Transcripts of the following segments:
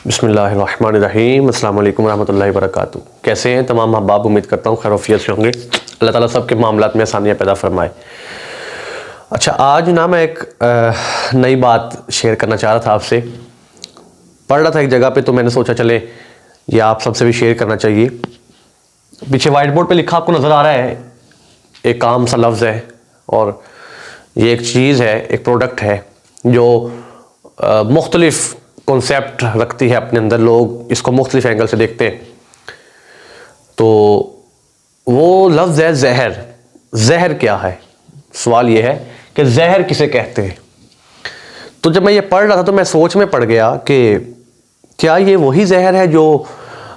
बिस्मिल्लाहिर्रहमानिर्रहीम अस्सलाम वालेकुम रहमतुल्लाहि वबरकातुहू। कैसे हैं तमाम अहबाब? उम्मीद करता हूँ खैरियत से होंगे। अल्लाह ताला सबके मामलात में आसानियाँ पैदा फरमाए। अच्छा, आज ना मैं एक नई बात शेयर करना चाह रहा था आपसे। पढ़ रहा था एक जगह पे, तो मैंने सोचा चले ये आप सबसे भी शेयर करना चाहिए। पीछे वाइट बोर्ड पे लिखा आपको नज़र आ रहा है, एक आम सा लफ्ज़ है और ये एक चीज़ है, एक प्रोडक्ट है जो मुख्तलिफ कॉन्सेप्ट रखती है अपने अंदर। लोग इसको मुख्तलिफ एंगल से देखते हैं। तो वो लफ्ज़ है जहर। जहर क्या है? सवाल ये है कि जहर किसे कहते हैं। तो जब मैं ये पढ़ रहा था तो मैं सोच में पड़ गया कि क्या ये वही जहर है जो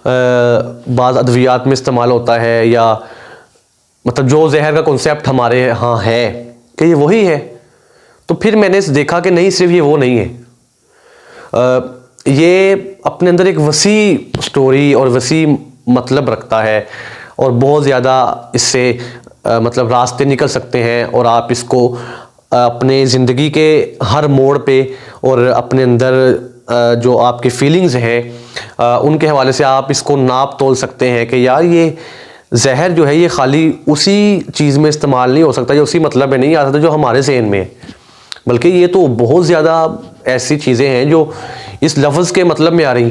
बाज़ अद्वियात में इस्तेमाल होता है, या मतलब जो जहर का कॉन्सेप्ट हमारे यहाँ है कि ये वही है। तो फिर मैंने देखा कि नहीं, सिर्फ ये वो नहीं है। ये अपने अंदर एक वसी स्टोरी और वसी मतलब रखता है और बहुत ज़्यादा इससे मतलब रास्ते निकल सकते हैं, और आप इसको अपने ज़िंदगी के हर मोड़ पे और अपने अंदर जो आपकी फीलिंग्स हैं उनके हवाले से आप इसको नाप तोल सकते हैं कि यार ये जहर जो है ये खाली उसी चीज़ में इस्तेमाल नहीं हो सकता, ये उसी मतलब में नहीं आ सकता जो हमारे ज़हन में है, बल्कि ये तो बहुत ज़्यादा ऐसी चीज़ें हैं जो इस लफ्ज़ के मतलब में आ रही।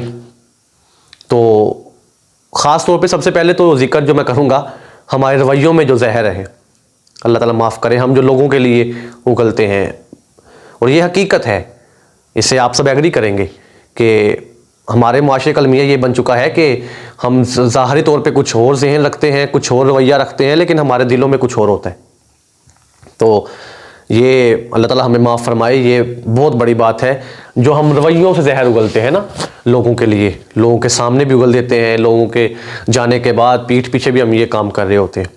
तो ख़ास तौर पे सबसे पहले तो जिक्र जो मैं करूँगा हमारे रवैयों में जो जहर है, अल्लाह ताला माफ़ करे, हम जो लोगों के लिए उगलते हैं, और ये हकीकत है, इससे आप सब एग्री करेंगे कि हमारे माशरे का अलमिया ये बन चुका है कि हम ज़ाहरी तौर पे कुछ और जहन रखते हैं, कुछ और रवैया रखते हैं, लेकिन हमारे दिलों में कुछ और होता है। तो ये अल्लाह ताला हमें माफ़ फरमाए, ये बहुत बड़ी बात है जो हम रवैयों से जहर उगलते हैं ना, लोगों के लिए, लोगों के सामने भी उगल देते हैं, लोगों के जाने के बाद पीठ पीछे भी हम ये काम कर रहे होते हैं।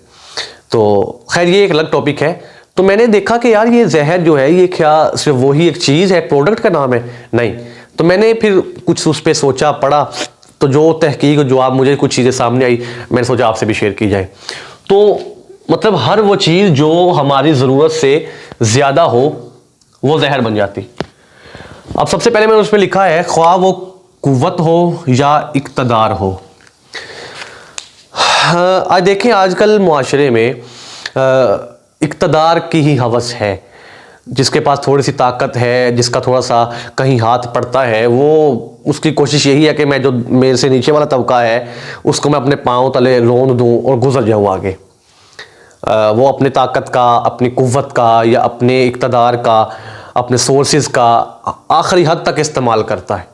तो खैर ये एक अलग टॉपिक है। तो मैंने देखा कि यार ये जहर जो है ये क्या सिर्फ वही एक चीज़ है, एक प्रोडक्ट का नाम है? नहीं। तो मैंने फिर कुछ उस पर सोचा, पढ़ा, तो जो तहकीक जो आप मुझे कुछ चीज़ें सामने आई, मैंने सोचा आपसे भी शेयर की जाए। तो मतलब हर वो चीज़ जो हमारी ज़रूरत से ज़्यादा हो वो जहर बन जाती। अब सबसे पहले मैंने उस पर लिखा है, ख्वाह वो कुव्वत हो या इक़्तिदार हो। आज देखें, आजकल मुआशरे में इक़्तिदार की ही हवस है। जिसके पास थोड़ी सी ताकत है, जिसका थोड़ा सा कहीं हाथ पड़ता है, वो उसकी कोशिश यही है कि मैं जो मेरे से नीचे वाला तबका है उसको मैं अपने पाँव तले रोंद दूँ और गुजर जाऊँ आगे। वो अपने ताकत का, अपनी कुव्वत का, या अपने इक़्तिदार का, अपने सोर्सेज का आखिरी हद तक इस्तेमाल करता है।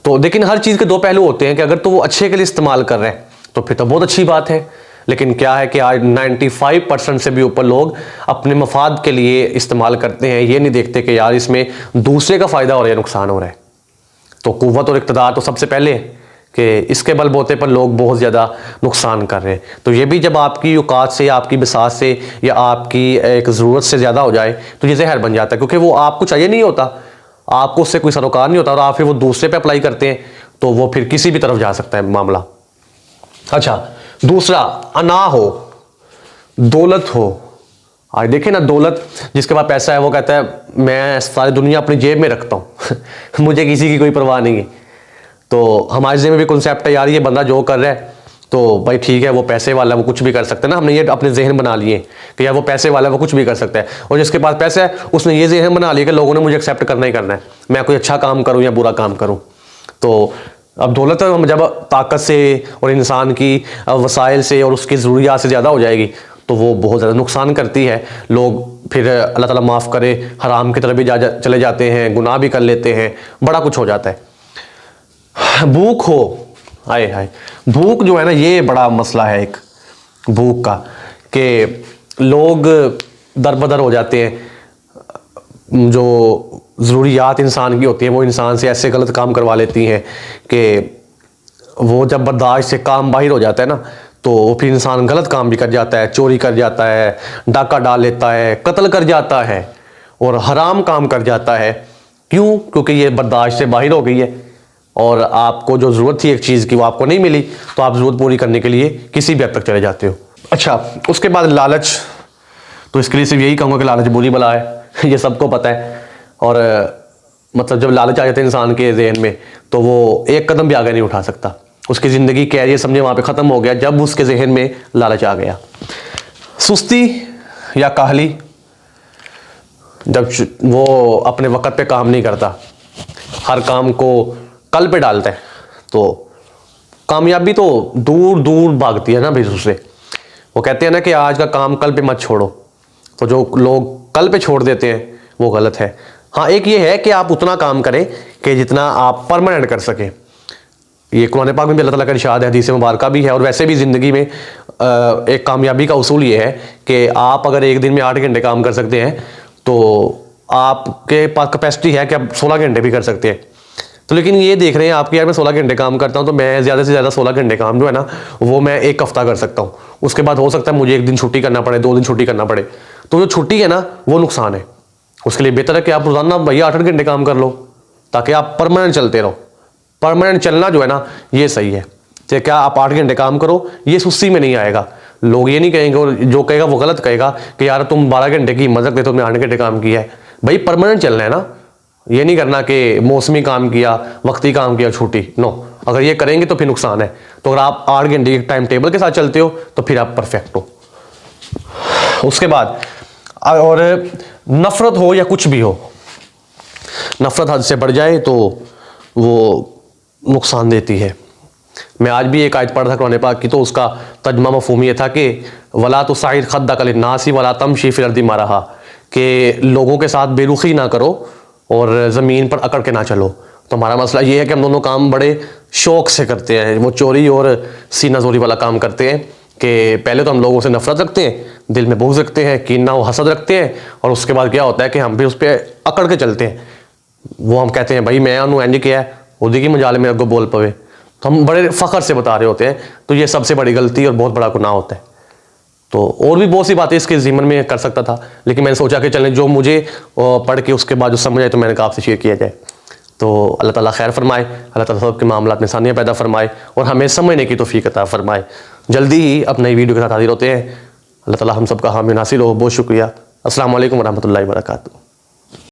तो लेकिन हर चीज़ के दो पहलू होते हैं कि अगर तो वो अच्छे के लिए इस्तेमाल कर रहे हैं तो फिर तो बहुत अच्छी बात है, लेकिन क्या है कि आज 95% से भी ऊपर लोग अपने मफाद के लिए इस्तेमाल करते हैं, ये नहीं देखते कि यार इसमें दूसरे का फ़ायदा हो रहा है, नुकसान हो रहा है। तो कुव्वत और इक़्तिदार तो सबसे पहले है कि इसके बलबूते पर लोग बहुत ज़्यादा नुकसान कर रहे हैं। तो ये भी जब आपकी औकात से, आपकी बिसात से, या आपकी एक ज़रूरत से ज़्यादा हो जाए तो ये जहर बन जाता है, क्योंकि वो आपको चाहिए नहीं होता, आपको उससे कोई सरोकार नहीं होता, और आप फिर वो दूसरे पे अप्लाई करते हैं तो वो फिर किसी भी तरफ जा सकता है मामला। अच्छा, दूसरा, अना हो, दौलत हो। आज देखें ना, दौलत, जिसके पास पैसा है वो कहता है मैं सारी दुनिया अपनी जेब में रखता हूँ मुझे किसी की कोई परवाह नहीं है। तो हमारे ज़हन में भी कॉन्सेप्ट है यार ये बंदा जो कर रहा है तो भाई ठीक है, वो पैसे वाला, वो कुछ भी कर सकता है ना। हमने ये अपने जहन बना लिए कि यार वो पैसे वाला, वो कुछ भी कर सकता है, और जिसके पास पैसा है उसने ये जहन बना लिया कि लोगों ने मुझे एक्सेप्ट करना ही करना है, मैं कोई अच्छा काम करूँ या बुरा काम करूँ। तो अब दौलत जब ताकत से और इंसान की वसाइल से और उसकी ज़रूरियात से ज़्यादा हो जाएगी तो वो बहुत ज़्यादा नुकसान करती है। लोग फिर अल्लाह ताला माफ़ करे हराम की तरफ भी चले जाते हैं, गुनाह भी कर लेते हैं, बड़ा कुछ हो जाता है। भूख हो, हाय हाय, भूख जो है ना ये बड़ा मसला है एक भूख का, कि लोग दर बदर हो जाते हैं। जो ज़रूरियात इंसान की होती है वो इंसान से ऐसे गलत काम करवा लेती हैं कि वो जब बर्दाश्त से काम बाहर हो जाता है ना तो फिर इंसान गलत काम भी कर जाता है, चोरी कर जाता है, डाका डाल लेता है, कत्ल कर जाता है और हराम काम कर जाता है। क्यों? क्योंकि ये बर्दाश्त से बाहर हो गई है और आपको जो ज़रूरत थी एक चीज़ की वो आपको नहीं मिली, तो आप ज़रूरत पूरी करने के लिए किसी भी हद तक चले जाते हो। अच्छा, उसके बाद लालच। तो इसके लिए सिर्फ यही कहूँगा कि लालच बुरी बला है ये सबको पता है। और मतलब जब लालच आ जाता है इंसान के जहन में तो वो एक कदम भी आगे नहीं उठा सकता। उसकी ज़िंदगी कैरियर समझे वहाँ पे ख़त्म हो गया जब उसके जहन में लालच आ गया। सुस्ती या काहली, जब वो अपने वक़्त पे काम नहीं करता, हर काम को कल पे डालता है, तो कामयाबी तो दूर दूर भागती है ना भाई उससे। वो कहते हैं ना कि आज का काम कल पे मत छोड़ो, तो जो लोग कल पे छोड़ देते हैं वो गलत है। हाँ, एक ये है कि आप उतना काम करें कि जितना आप परमानेंट कर सकें। ये कुरान पाक में भी अल्लाह ताला का इरशाद है, हदीस मुबारका भी है, और वैसे भी ज़िंदगी में एक कामयाबी का उसूल ये है कि आप अगर एक दिन में 8 घंटे काम कर सकते हैं तो आपके पास कैपेसिटी है कि आप 16 घंटे भी कर सकते हैं। तो लेकिन ये देख रहे हैं आपकी, यार मैं 16 घंटे काम करता हूँ तो मैं ज़्यादा से ज़्यादा 16 घंटे काम जो है ना वो मैं एक हफ्ता कर सकता हूँ, उसके बाद हो सकता है मुझे एक दिन छुट्टी करना पड़े, 2 दिन छुट्टी करना पड़े। तो जो छुट्टी है ना वो नुकसान है। उसके लिए बेहतर है कि आप रोज़ाना भैया 8 घंटे काम कर लो, ताकि आप परमानेंट चलते रहो। परमानेंट चलना जो है ना ये सही है। चाहे क्या आप 8 घंटे काम करो, ये सुस्ती में नहीं आएगा। लोग ये नहीं कहेंगे, और जो कहेगा वो गलत कहेगा कि यार तुम 12 घंटे की हिम्मत रखते, तुमने 8 घंटे काम किया है। भाई परमानेंट चलना है ना, ये नहीं करना कि मौसमी काम किया, वक्ती काम किया, छुट्टी। नो, अगर ये करेंगे तो फिर नुकसान है। तो अगर आप 8 घंटे के टाइम टेबल के साथ चलते हो तो फिर आप परफेक्ट हो। उसके बाद और नफरत हो या कुछ भी हो, नफरत हद से बढ़ जाए तो वो नुकसान देती है। मैं आज भी एक आयत पढ़ था कुरान पाक की, तो उसका तर्जुमा मफ़हूम ये था कि वला तुसाइर खद्दक लिन्नासी वला तमशी फिल अर्दि मरहा, कि लोगों के साथ बेरुखी ना करो और ज़मीन पर अकड़ के ना चलो। तो हमारा मसला ये है कि हम दोनों काम बड़े शौक़ से करते हैं, वो चोरी और सीना जोरी वाला काम करते हैं कि पहले तो हम लोगों से नफरत रखते हैं, दिल में बुग़्ज़ रखते हैं, कीना व हसद रखते हैं, और उसके बाद क्या होता है कि हम भी उस पर अकड़ के चलते हैं। वो हम कहते हैं भाई मैं उन्होंने एंज किया है, उदी की मजाल मेरे को बोल पवे, तो हम बड़े फ़ख्र से बता रहे होते हैं। तो ये सबसे बड़ी गलती और बहुत बड़ा गुनाह होता है। तो और भी बहुत सी बातें इसके ज़िम्मन में कर सकता था, लेकिन मैंने सोचा कि चलें जो मुझे पढ़ के उसके बाद जो समझ आए तो मैंने कहा आपसे शेयर किया जाए। तो अल्लाह ताला खैर फरमाए, अल्लाह ताला सबके मामलात में आसानियाँ पैदा फरमाए और हमें समझने की तौफीक अता फरमाए। जल्दी ही अब नई वीडियो के साथ हाजिर होते हैं। अल्लाह ताला हम सबका हामी नासिल हो। बहुत शुक्रिया। अस्सलाम वालेकुम व रहमतुल्लाहि व बरकातुहू।